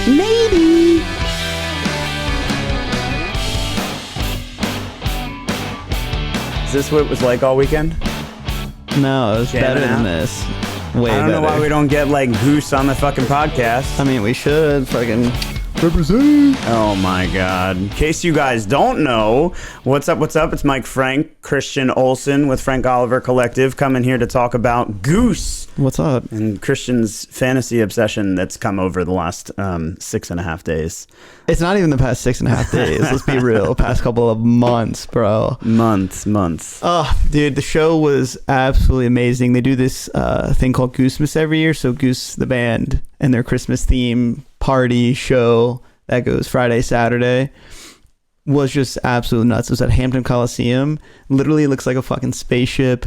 Maybe. Is this what it was like all weekend? No, it was better than this. Way better. I don't know why we don't get like Goose on the fucking podcast. I mean, we should fucking represent. Oh my god. In case you guys don't know, what's up? It's Mike Frank, Christian Olson with Frank Oliver Collective coming here to talk about Goose. What's up? And Christian's fantasy obsession that's come over the last 6.5 days. It's not even the past 6.5 days. Let's be real. Past couple of months, bro. Months. Oh, dude, the show was absolutely amazing. They do this thing called Goose-mas every year. So Goose, the band, and their Christmas theme party show that goes Friday, Saturday was just absolutely nuts. It was at Hampton Coliseum. Literally looks like a fucking spaceship.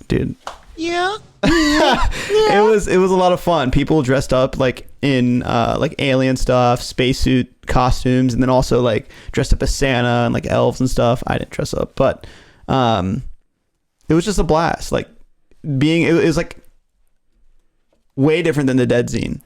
Dude. Yeah. It was a lot of fun. People dressed up like in like alien stuff, spacesuit costumes, and then also like dressed up as Santa and like elves and stuff. I didn't dress up, but it was just a blast. Like it was like way different than the Dead Zine.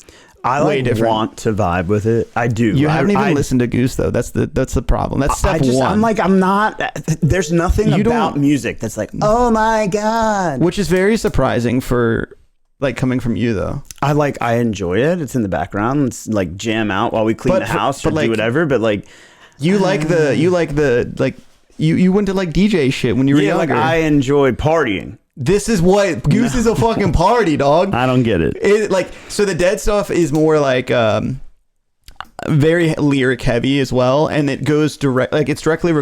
I want to vibe with it. I do. You haven't even listened to Goose though. That's the problem. That's step one. I'm not. There's nothing about music that's like, oh my god. Which is very surprising for like coming from you though. I enjoy it. It's in the background. It's like jam out while we clean the house or do whatever. But like, you went to like DJ shit when you were younger. Like I enjoy partying. This is what Goose is a fucking party, dog. I don't get it. So the Dead stuff is more like very lyric heavy as well, and it goes it's directly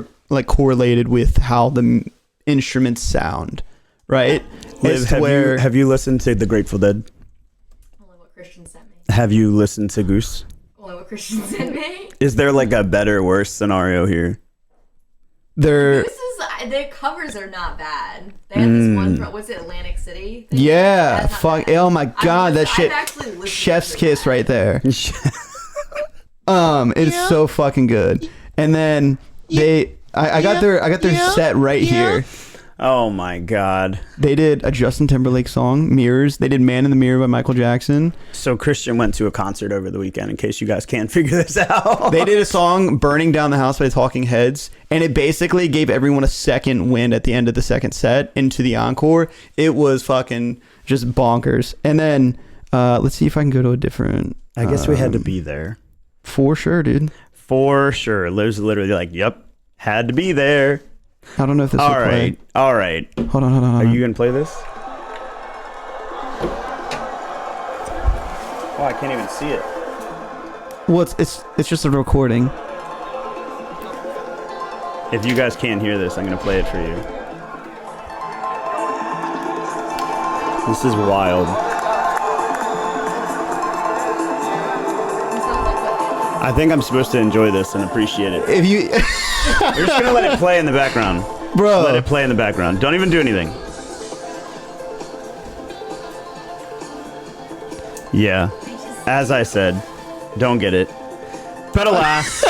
correlated with how the instruments sound, right? Liv, have you listened to the Grateful Dead? Only what Christian sent me. Have you listened to Goose? Only what Christian sent me. Is there like a better, worse scenario here? Their covers are not bad. They had this one from, what's it, Atlantic City? Yeah, fuck. Oh my god, that shit. Chef's kiss right there. It's so fucking good. And then I got their set right here. Oh my god. They did a Justin Timberlake song, Mirrors. They did Man in the Mirror by Michael Jackson. So Christian went to a concert over the weekend, in case you guys can't figure this out. They did a song, Burning Down the House by Talking Heads, and it basically gave everyone a second wind at the end of the second set into the encore. It was fucking just bonkers. And then let's see if I can go to a different... I guess we had to be there. For sure, dude. For sure. Liv's literally like, yep, had to be there. I don't know if this will play. All right. Hold on. Are you going to play this? Oh, I can't even see it. Well, it's just a recording. If you guys can't hear this, I'm going to play it for you. This is wild. I think I'm supposed to enjoy this and appreciate it. If you... You're just gonna let it play in the background. Bro. Let it play in the background. Don't even do anything. Yeah. As I said, don't get it. But alas.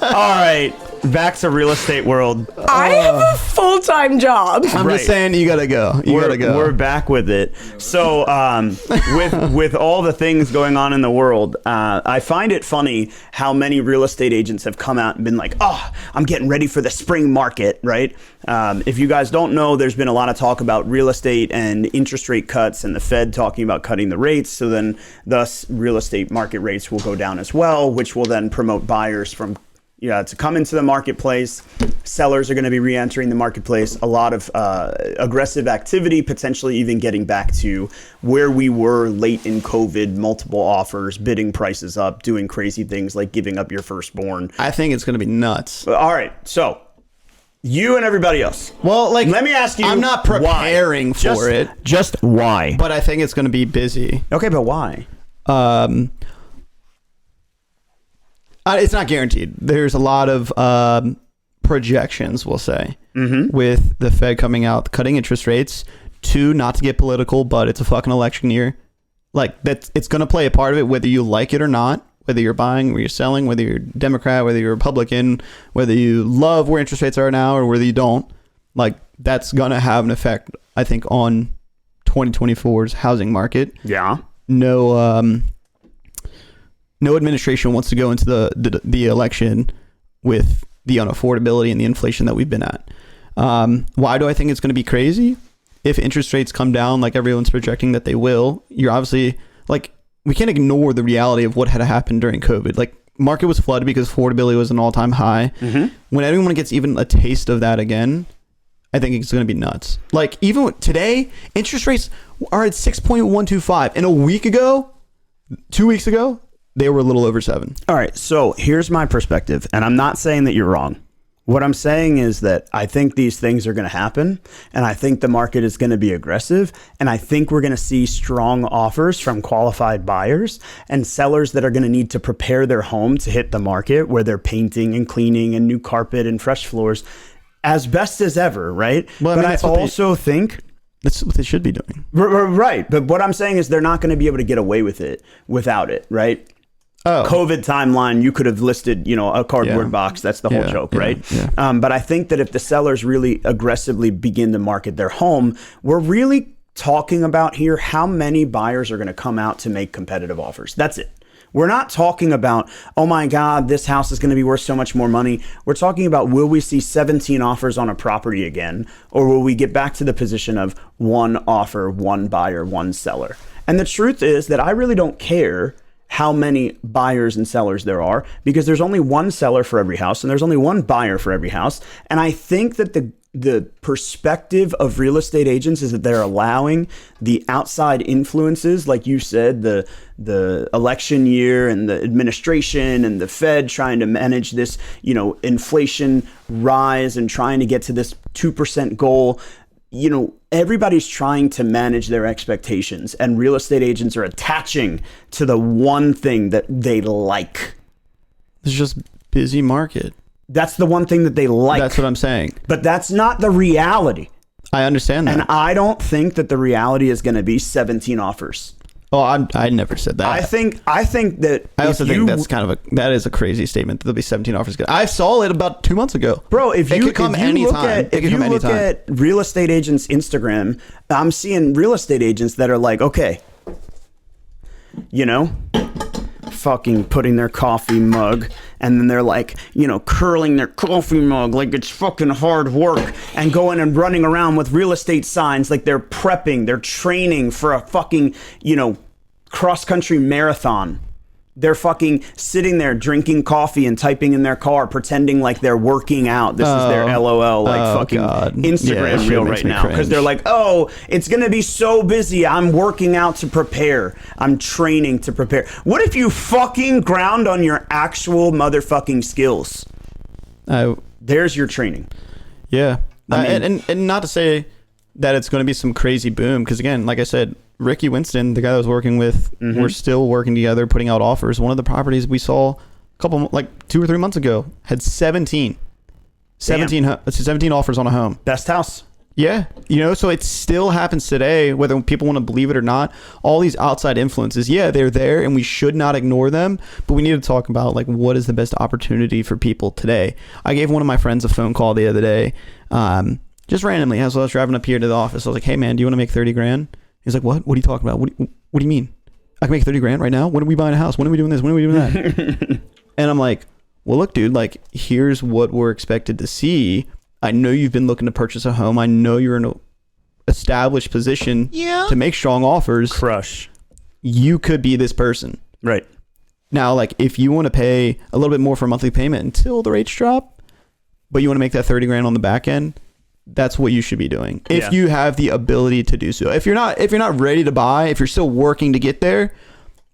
Alright. Back to real estate world. I have a full-time job. I'm just saying you gotta go. We're back with it. So with all the things going on in the world, I find it funny how many real estate agents have come out and been like, oh, I'm getting ready for the spring market, right? If you guys don't know, there's been a lot of talk about real estate and interest rate cuts and the Fed talking about cutting the rates. So then thus real estate market rates will go down as well, which will then promote buyers to come into the marketplace. Sellers are going to be re-entering the marketplace. A lot of aggressive activity, potentially even getting back to where we were late in COVID, multiple offers, bidding prices up, doing crazy things like giving up your firstborn. I think it's going to be nuts. All right, so you and everybody else. Well, like, let me ask you, I'm not preparing for it. Just why? But I think it's going to be busy. Okay, but why? It's not guaranteed. There's a lot of projections, we'll say, with the Fed coming out, cutting interest rates. Not to get political, but it's a fucking election year. Like, it's going to play a part of it, whether you like it or not, whether you're buying, whether you're selling, whether you're Democrat, whether you're Republican, whether you love where interest rates are now or whether you don't. Like, that's going to have an effect, I think, on 2024's housing market. Yeah. No no administration wants to go into the election with the unaffordability and the inflation that we've been at. Why do I think it's going to be crazy? If interest rates come down like everyone's projecting that they will, you're obviously like, we can't ignore the reality of what had happened during COVID. Like, market was flooded because affordability was an all-time high. When anyone gets even a taste of that again, I think it's going to be nuts. Like, even today, interest rates are at 6.125. And a week ago, 2 weeks ago, they were a little over 7. All right. So here's my perspective. And I'm not saying that you're wrong. What I'm saying is that I think these things are going to happen, and I think the market is going to be aggressive, and I think we're going to see strong offers from qualified buyers and sellers that are going to need to prepare their home to hit the market where they're painting and cleaning and new carpet and fresh floors as best as ever, right? Well, but I also think that's what they should be doing. Right. But what I'm saying is they're not going to be able to get away with it without it, right? Oh. COVID timeline, you could have listed, a cardboard box. That's the whole joke, right? Yeah. But I think that if the sellers really aggressively begin to market their home, we're really talking about here how many buyers are going to come out to make competitive offers. That's it. We're not talking about, oh my God, this house is going to be worth so much more money. We're talking about, will we see 17 offers on a property again? Or will we get back to the position of one offer, one buyer, one seller? And the truth is that I really don't care how many buyers and sellers there are, because there's only one seller for every house and there's only one buyer for every house. And I think that the perspective of real estate agents is that they're allowing the outside influences, like you said, the election year and the administration and the Fed trying to manage this, inflation rise and trying to get to this 2% goal. Everybody's trying to manage their expectations, and real estate agents are attaching to the one thing that they like. It's just busy market. That's the one thing that they like. That's what I'm saying. But that's not the reality. I understand that. And I don't think that the reality is going to be 17 offers. Oh, I never said that. I think that I also think that is a crazy statement. There'll be 17 offers. I saw it about 2 months ago. Bro, if you look anytime. at real estate agents' Instagram, I'm seeing real estate agents that are like, okay, fucking putting their coffee mug, and then they're like, curling their coffee mug like it's fucking hard work, and going and running around with real estate signs like they're prepping, they're training for a fucking, cross-country marathon. They're fucking sitting there drinking coffee and typing in their car, pretending like they're working out. This is their LOL, Instagram reel right now. Because they're like, oh, it's going to be so busy. I'm working out to prepare. I'm training to prepare. What if you fucking ground on your actual motherfucking skills? There's your training. Yeah. And not to say that it's going to be some crazy boom. Because again, like I said, Ricky Winston, the guy I was working with, we're still working together, putting out offers. One of the properties we saw 2 or 3 months ago had 17 offers on a home. Best house. Yeah. So it still happens today, whether people want to believe it or not. All these outside influences, they're there and we should not ignore them. But we need to talk about what is the best opportunity for people today. I gave one of my friends a phone call the other day, just randomly as I was driving up here to the office. I was like, hey man, do you want to make 30 grand? He's like, what? What are you talking about? What do you mean? I can make 30 grand right now? When are we buying a house? When are we doing this? When are we doing that? And I'm like, well, look, dude, here's what we're expected to see. I know you've been looking to purchase a home. I know you're in an established position to make strong offers. Crush. You could be this person. Right. Now, if you want to pay a little bit more for a monthly payment until the rates drop, but you want to make that 30 grand on the back end, that's what you should be doing if you have the ability to do so. If you're not ready to buy, if you're still working to get there,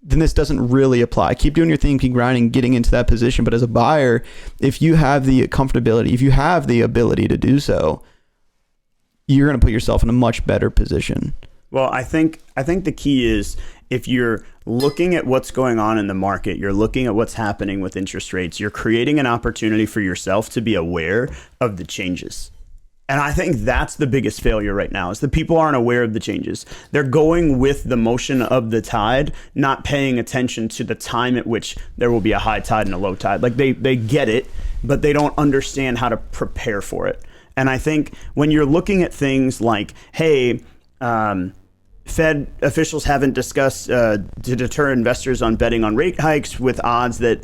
then this doesn't really apply. Keep doing your thing, keep grinding, getting into that position. But as a buyer, if you have the comfortability, if you have the ability to do so, you're going to put yourself in a much better position. Well, I think the key is, if you're looking at what's going on in the market, you're looking at what's happening with interest rates, you're creating an opportunity for yourself to be aware of the changes. And I think that's the biggest failure right now, is that people aren't aware of the changes. They're going with the motion of the tide, not paying attention to the time at which there will be a high tide and a low tide. They get it, but they don't understand how to prepare for it. And I think when you're looking at things like, hey, Fed officials haven't discussed to deter investors on betting on rate hikes, with odds that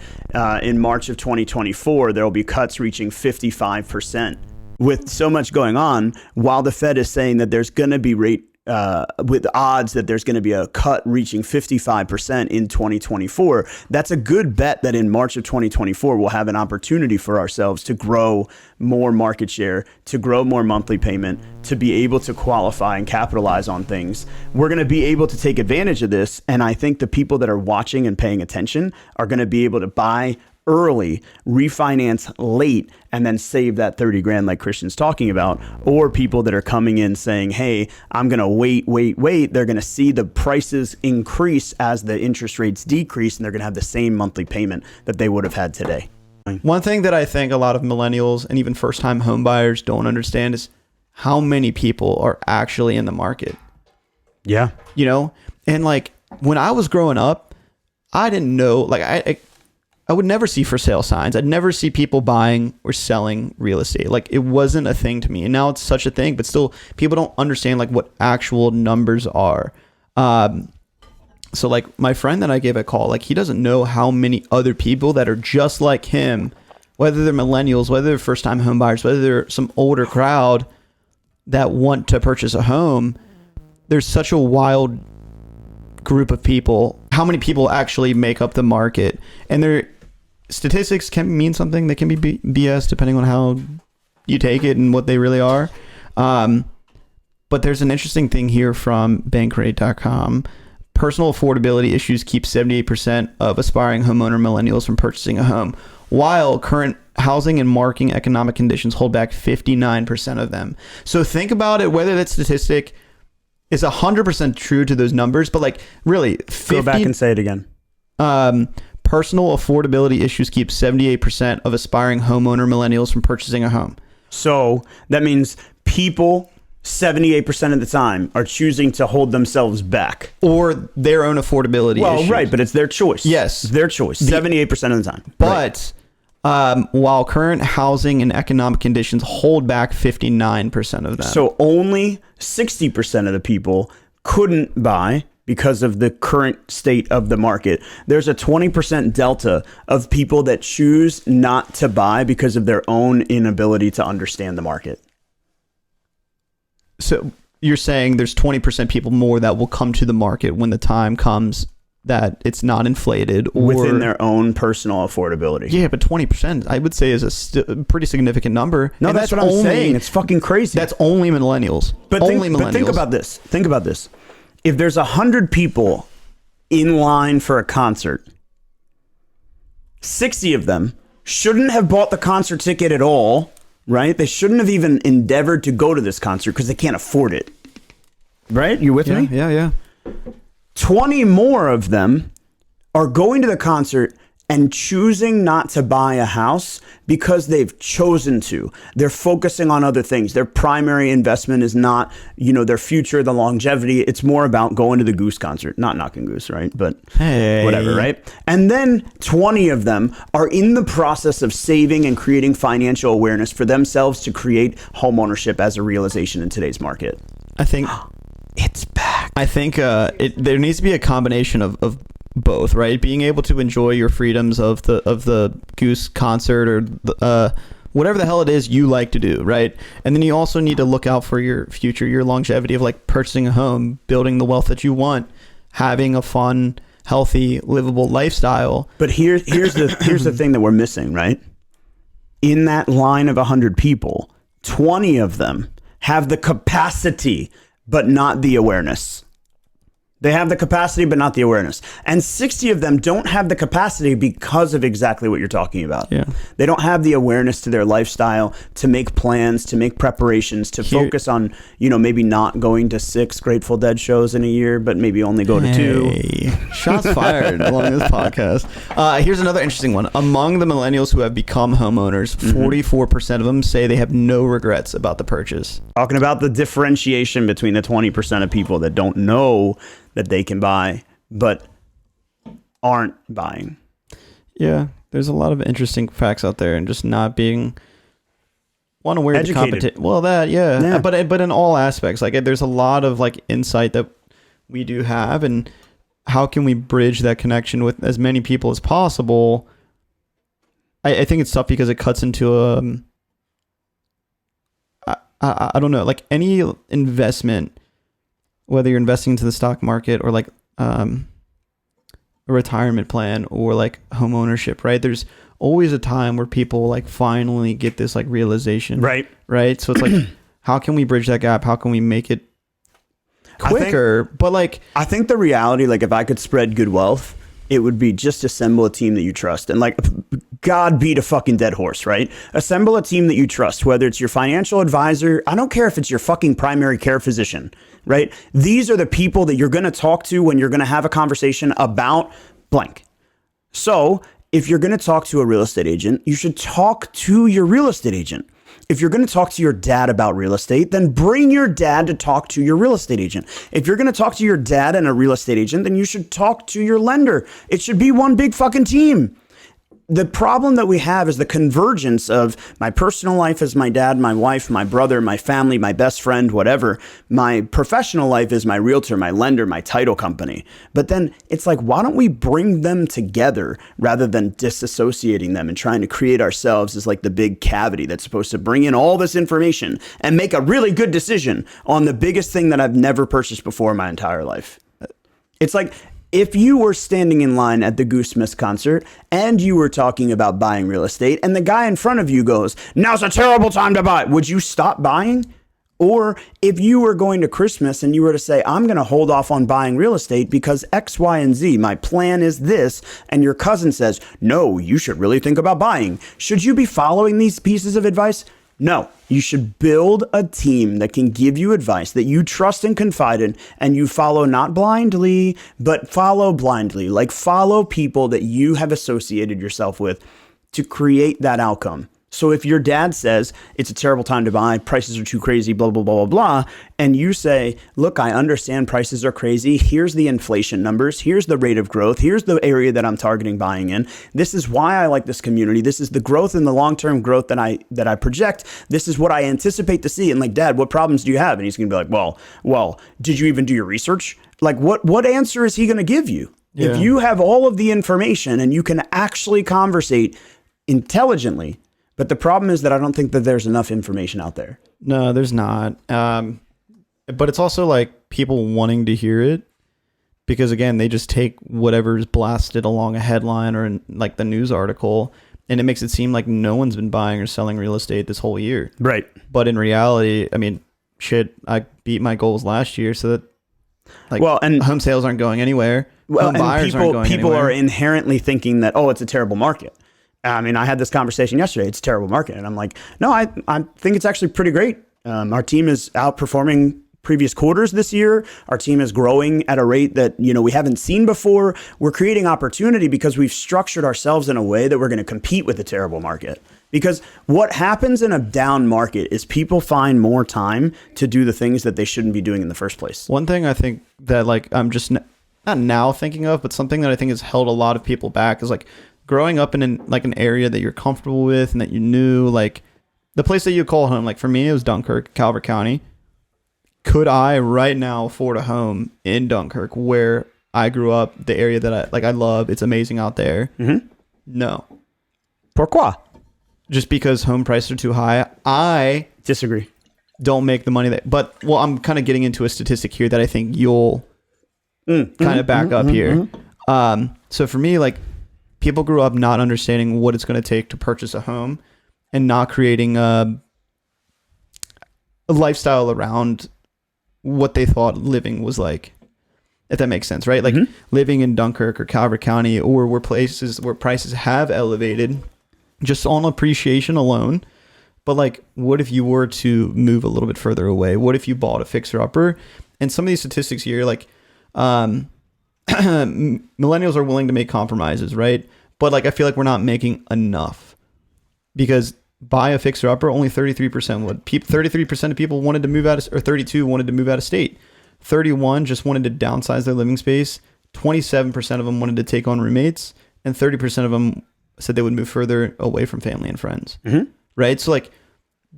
in March of 2024 there will be cuts reaching 55%. With so much going on, while the Fed is saying that there's going to be with odds that there's going to be a cut reaching 55% in 2024, that's a good bet that in March of 2024 we'll have an opportunity for ourselves to grow more market share, to grow more monthly payment, to be able to qualify and capitalize on things. We're going to be able to take advantage of this, and I think the people that are watching and paying attention are going to be able to buy early, refinance late, and then save that 30 grand like Christian's talking about. Or people that are coming in saying, hey, I'm going to wait. They're going to see the prices increase as the interest rates decrease, and they're going to have the same monthly payment that they would have had today. One thing that I think a lot of millennials and even first-time home buyers don't understand is how many people are actually in the market. Yeah. You know? And like when I was growing up, I didn't know, like I would never see for sale signs. I'd never see people buying or selling real estate. Like it wasn't a thing to me. And now it's such a thing, but still people don't understand like what actual numbers are. So like my friend that I gave a call, like he doesn't know how many other people that are just like him, whether they're millennials, whether they're first time home buyers, whether they're some older crowd that want to purchase a home. There's such a wild group of people. How many people actually make up the market? And their statistics can mean something. They can be BS depending on how you take it and what they really are. But there's an interesting thing here from Bankrate.com. Personal affordability issues keep 78% of aspiring homeowner millennials from purchasing a home, while current housing and market economic conditions hold back 59% of them. So think about it, whether that statistic is 100% true to those numbers, but like really 50, go back and say it again. Personal affordability issues keep 78% of aspiring homeowner millennials from purchasing a home. So that means people 78% of the time are choosing to hold themselves back. Or their own affordability issues. Right, but it's their choice. Yes. It's their choice. 78% of the time. But while current housing and economic conditions hold back 59% of them. So only 60% of the people couldn't buy because of the current state of the market. There's a 20% delta of people that choose not to buy because of their own inability to understand the market. So you're saying there's 20% people more that will come to the market when the time comes that it's not inflated or within their own personal affordability. Yeah, but 20% I would say is a pretty significant number. No, that's what I'm saying. It's fucking crazy. That's only millennials. But think about this. Think about this. If there's 100 people in line for a concert, 60 of them shouldn't have bought the concert ticket at all, right? They shouldn't have even endeavored to go to this concert because they can't afford it. Right? You with me? Yeah. 20 more of them are going to the concert and choosing not to buy a house because they've chosen to. They're focusing on other things. Their primary investment is not, their future, the longevity. It's more about going to the Goose concert. Not knocking Goose, right? But hey, whatever, right? And then 20 of them are in the process of saving and creating financial awareness for themselves to create homeownership as a realization in today's market. I think it's back. I think there needs to be a combination of both, right? Being able to enjoy your freedoms of the Goose concert or whatever the hell it is you like to do, right? And then you also need to look out for your future, your longevity of like purchasing a home, building the wealth that you want, having a fun, healthy, livable lifestyle. But here's the thing that we're missing, right? In that line of 100 people, 20 of them have the capacity but not the awareness. They have the capacity, but not the awareness. And 60 of them don't have the capacity because of exactly what you're talking about. Yeah. They don't have the awareness to their lifestyle, to make plans, to make preparations, to focus on, maybe not going to 6 Grateful Dead shows in a year, but maybe only go to 2. Shots fired along this podcast. Here's another interesting one. Among the millennials who have become homeowners, 44% of them say they have no regrets about the purchase. Talking about the differentiation between the 20% of people that don't know that they can buy, but aren't buying. Yeah, there's a lot of interesting facts out there, and just not being aware of the competition. Well, that, yeah. But in all aspects, like there's a lot of like insight that we do have, and how can we bridge that connection with as many people as possible? I think it's tough because it cuts into I don't know, like any investment, whether you're investing into the stock market or like a retirement plan or like home ownership, right? There's always a time where people like finally get this like realization, Right. So it's like, how can we bridge that gap? How can we make it quicker? I think the reality, like if I could spread good wealth, it would be just assemble a team that you trust. And like, God beat a fucking dead horse, right? Assemble a team that you trust, whether it's your financial advisor. I don't care if it's your fucking primary care physician, right? These are the people that you're going to talk to when you're going to have a conversation about blank. So if you're going to talk to a real estate agent, you should talk to your real estate agent. If you're going to talk to your dad about real estate, then bring your dad to talk to your real estate agent. If you're going to talk to your dad and a real estate agent, then you should talk to your lender. It should be one big fucking team. The problem that we have is the convergence of my personal life as my dad, my wife, my brother, my family, my best friend, whatever. My professional life is my realtor, my lender, my title company. But then it's like, why don't we bring them together rather than disassociating them and trying to create ourselves as like the big cavity that's supposed to bring in all this information and make a really good decision on the biggest thing that I've never purchased before in my entire life. It's like, if you were standing in line at the Goose-mas concert and you were talking about buying real estate and the guy in front of you goes, now's a terrible time to buy, would you stop buying? Or if you were going to Christmas and you were to say, I'm going to hold off on buying real estate because X, Y, and Z, my plan is this, and your cousin says, no, you should really think about buying. Should you be following these pieces of advice? No, you should build a team that can give you advice that you trust and confide in, and you follow not blindly, but follow blindly. Like follow people that you have associated yourself with to create that outcome. So if your dad says it's a terrible time to buy, prices are too crazy, blah, blah, blah, blah, blah, and you say, look, I understand prices are crazy. Here's the inflation numbers. Here's the rate of growth. Here's the area that I'm targeting buying in. This is why I like this community. This is the growth and the long-term growth that I project. This is what I anticipate to see. And like, Dad, what problems do you have? And he's going to be like, well, did you even do your research? Like what answer is he going to give you? Yeah. If you have all of the information and you can actually conversate intelligently. But the problem is that I don't think that there's enough information out there. No, there's not. But it's also like people wanting to hear it because, again, they just take whatever's blasted along a headline or in like the news article, and it makes it seem like no one's been buying or selling real estate this whole year. Right. But in reality, I mean, shit, I beat my goals last year, so that like home sales aren't going anywhere. Home buyers aren't going people anywhere. Are inherently thinking that, oh, it's a terrible market. I mean, I had this conversation yesterday. It's a terrible market. And I'm like, no, I think it's actually pretty great. Our team is outperforming previous quarters this year. Our team is growing at a rate that, we haven't seen before. We're creating opportunity because we've structured ourselves in a way that we're going to compete with the terrible market. Because what happens in a down market is people find more time to do the things that they shouldn't be doing in the first place. One thing I think that like I'm just not now thinking of, but something that I think has held a lot of people back is like growing up in an area that you're comfortable with and that you knew, like the place that you call home. Like for me, it was Dunkirk, Calvert County. Could I right now afford a home in Dunkirk where I grew up, the area that I love? It's amazing out there. Mm-hmm. No. Pourquoi? Just because home prices are too high. I disagree. Don't make the money that, but I'm kind of getting into a statistic here that I think you'll kind of back up here. So for me, like, people grew up not understanding what it's going to take to purchase a home and not creating a lifestyle around what they thought living was like, if that makes sense, right? Like living in Dunkirk or Calvert County or where prices have elevated just on appreciation alone. But like, what if you were to move a little bit further away? What if you bought a fixer-upper? And some of these statistics here, like, millennials are willing to make compromises, right? But like, I feel like we're not making enough because buy a fixer upper, only 33% would. 33% of people wanted to move out, or 32 wanted to move out of state. 31 just wanted to downsize their living space. 27% of them wanted to take on roommates, and 30% of them said they would move further away from family and friends. Mm-hmm. Right? So like,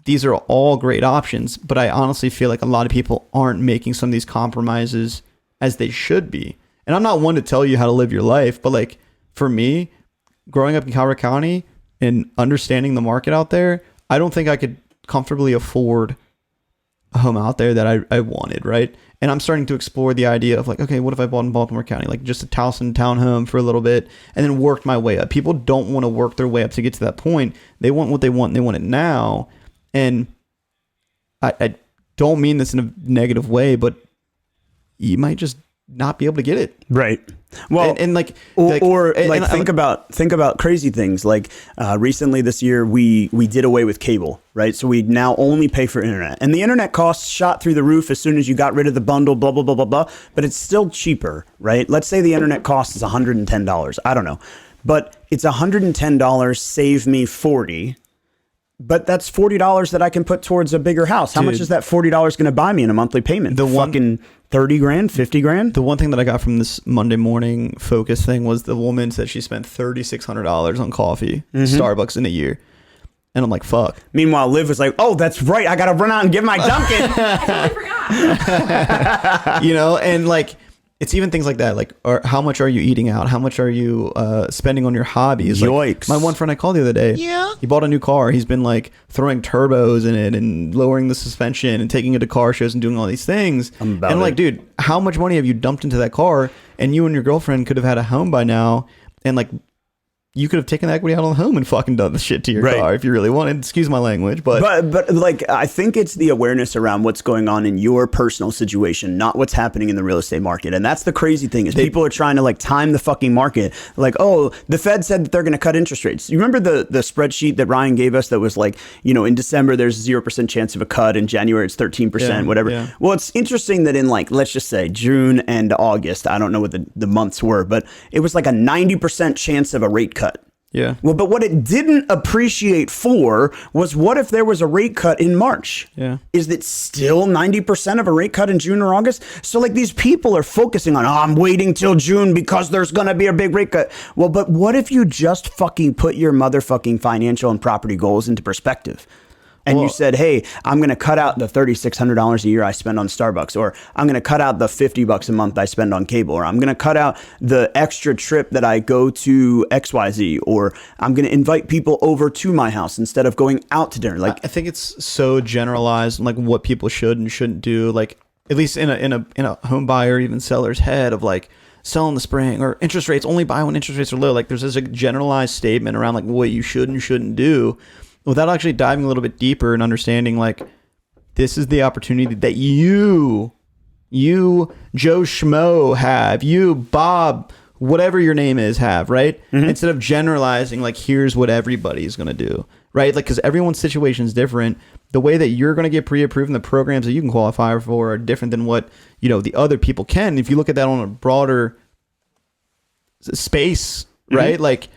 these are all great options, but I honestly feel like a lot of people aren't making some of these compromises as they should be. And I'm not one to tell you how to live your life, but like for me, growing up in Calvert County and understanding the market out there, I don't think I could comfortably afford a home out there that I wanted, right? And I'm starting to explore the idea of like, okay, what if I bought in Baltimore County, like just a Towson townhome for a little bit and then worked my way up. People don't want to work their way up to get to that point. They want what they want and they want it now. And I don't mean this in a negative way, but you might just not be able to get it. Right. Well, and think about crazy things. Like recently this year, we did away with cable, right? So we now only pay for internet, and the internet costs shot through the roof as soon as you got rid of the bundle, blah, blah, blah, blah, blah. But it's still cheaper, right? Let's say the internet cost is $110. I don't know, but it's $110, save me $40. But that's $40 that I can put towards a bigger house. How much is that $40 going to buy me in a monthly payment? Fucking 30 grand, 50 grand. The one thing that I got from this Monday morning focus thing was the woman said she spent $3,600 on coffee, Starbucks in a year. And I'm like, fuck. Meanwhile, Liv was like, oh, that's right. I got to run out and get my Dunkin'. I totally forgot. You know, and like, it's even things like that. Like, or how much are you eating out? How much are you spending on your hobbies? Yikes. Like, my one friend I called the other day. Yeah. He bought a new car. He's been like throwing turbos in it and lowering the suspension and taking it to car shows and doing all these things. And I'm like, dude, how much money have you dumped into that car? And you and your girlfriend could have had a home by now. And like, you could have taken the equity out on the home and fucking done the shit to your car if you really wanted. Excuse my language, but like I think it's the awareness around what's going on in your personal situation, not what's happening in the real estate market. And that's the crazy thing is people are trying to like time the fucking market. Like, oh, the Fed said that they're going to cut interest rates. You remember the spreadsheet that Ryan gave us that was like, you know, in December there's 0% chance of a cut, in January it's 13%, whatever. Yeah. Well, it's interesting that in like, let's just say June and August, I don't know what the months were, but it was like a 90% chance of a rate cut. Yeah. Well, but what it didn't appreciate for was what if there was a rate cut in March? Yeah. Is it still 90% of a rate cut in June or August? So like these people are focusing on, I'm waiting till June because there's going to be a big rate cut. Well, but what if you just fucking put your motherfucking financial and property goals into perspective? And you said, hey, I'm going to cut out the $3,600 a year I spend on Starbucks, or I'm going to cut out the $50 a month I spend on cable, or I'm going to cut out the extra trip that I go to XYZ, or I'm going to invite people over to my house instead of going out to dinner. Like, I think it's so generalized, like what people should and shouldn't do, like at least in a home buyer, even seller's head of like, sell in the spring, or interest rates, only buy when interest rates are low. Like there's this generalized statement around like what you should and shouldn't do, without actually diving a little bit deeper and understanding like this is the opportunity that you Joe Schmo have, you Bob, whatever your name is, have, right? Instead of generalizing like here's what everybody's going to do, right? Like because everyone's situation is different. The way that you're going to get pre-approved and the programs that you can qualify for are different than what, you know, the other people can. If you look at that on a broader space, right? Like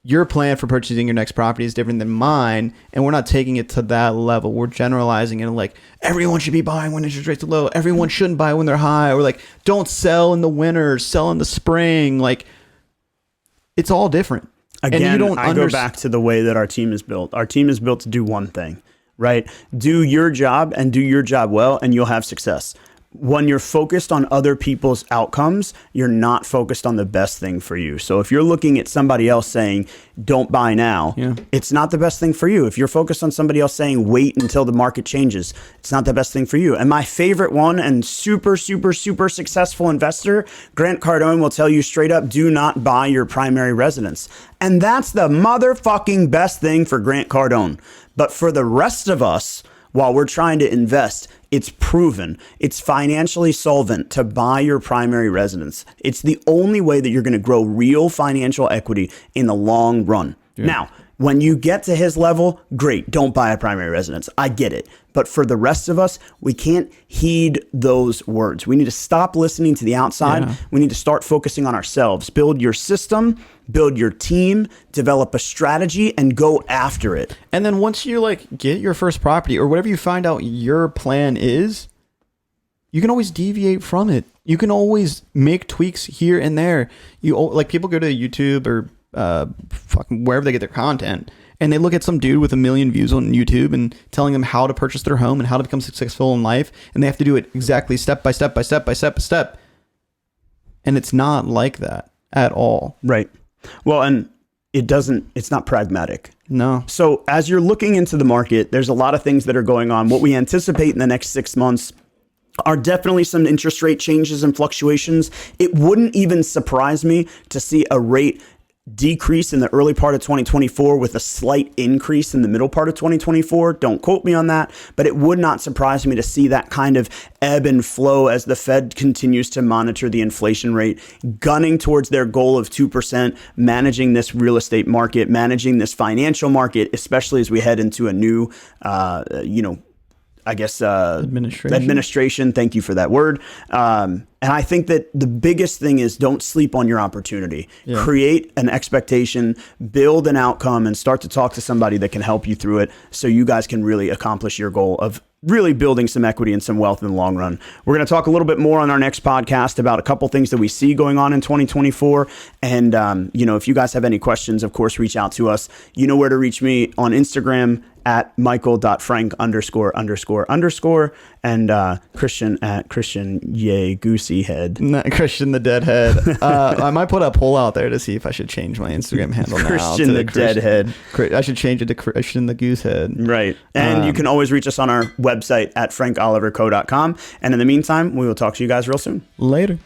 your plan for purchasing your next property is different than mine, and we're not taking it to that level. We're generalizing it like everyone should be buying when interest rates are low. Everyone shouldn't buy when they're high. Or like don't sell in the winter, sell in the spring. Like it's all different. Again, and you don't go back to the way that our team is built. Our team is built to do one thing, right? Do your job and do your job well, and you'll have success. When you're focused on other people's outcomes, you're not focused on the best thing for you. So if you're looking at somebody else saying, don't buy now, it's not the best thing for you. If you're focused on somebody else saying, wait until the market changes, it's not the best thing for you. And my favorite one and super, super, super successful investor, Grant Cardone, will tell you straight up, do not buy your primary residence. And that's the motherfucking best thing for Grant Cardone. But for the rest of us, while we're trying to invest, it's proven, it's financially solvent to buy your primary residence. It's the only way that you're going to grow real financial equity in the long run. Yeah. Now, when you get to his level, great, don't buy a primary residence. I get it. But for the rest of us, we can't heed those words. We need to stop listening to the outside. Yeah. We need to start focusing on ourselves. Build your system, build your team, develop a strategy, and go after it. And then once you like get your first property or whatever you find out your plan is, you can always deviate from it. You can always make tweaks here and there. You like people go to YouTube or fucking wherever they get their content, and they look at some dude with 1 million views on YouTube and telling them how to purchase their home and how to become successful in life, and they have to do it exactly step by step by step by step by step. And it's not like that at all. Right. Well, and it's not pragmatic. No. So as you're looking into the market, there's a lot of things that are going on. What we anticipate in the next 6 months are definitely some interest rate changes and fluctuations. It wouldn't even surprise me to see a rate decrease in the early part of 2024 with a slight increase in the middle part of 2024. Don't quote me on that, but it would not surprise me to see that kind of ebb and flow as the Fed continues to monitor the inflation rate, gunning towards their goal of 2%, managing this real estate market, managing this financial market, especially as we head into a new, administration. Thank you for that word. And I think that the biggest thing is don't sleep on your opportunity. Yeah. Create an expectation, build an outcome, and start to talk to somebody that can help you through it so you guys can really accomplish your goal of really building some equity and some wealth in the long run. We're going to talk a little bit more on our next podcast about a couple things that we see going on in 2024. And, if you guys have any questions, of course, reach out to us. You know where to reach me on Instagram at michael.frank___ and Christian at Christian Yay Goosey Head. Not Christian the Deadhead. I might put a poll out there to see if I should change my Instagram handle now. Christian the Deadhead. I should change it to Christian the Goosehead. Right. And you can always reach us on our website at frankoliverco.com. And in the meantime, we will talk to you guys real soon. Later.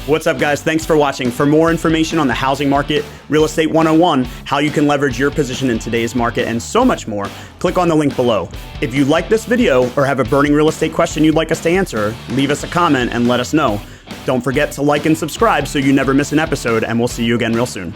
What's up, guys? Thanks for watching. For more information on the housing market, Real Estate 101, how you can leverage your position in today's market, and so much more, click on the link below. If you like this video or have a burning real estate question you'd like us to answer, leave us a comment and let us know. Don't forget to like and subscribe so you never miss an episode, and we'll see you again real soon.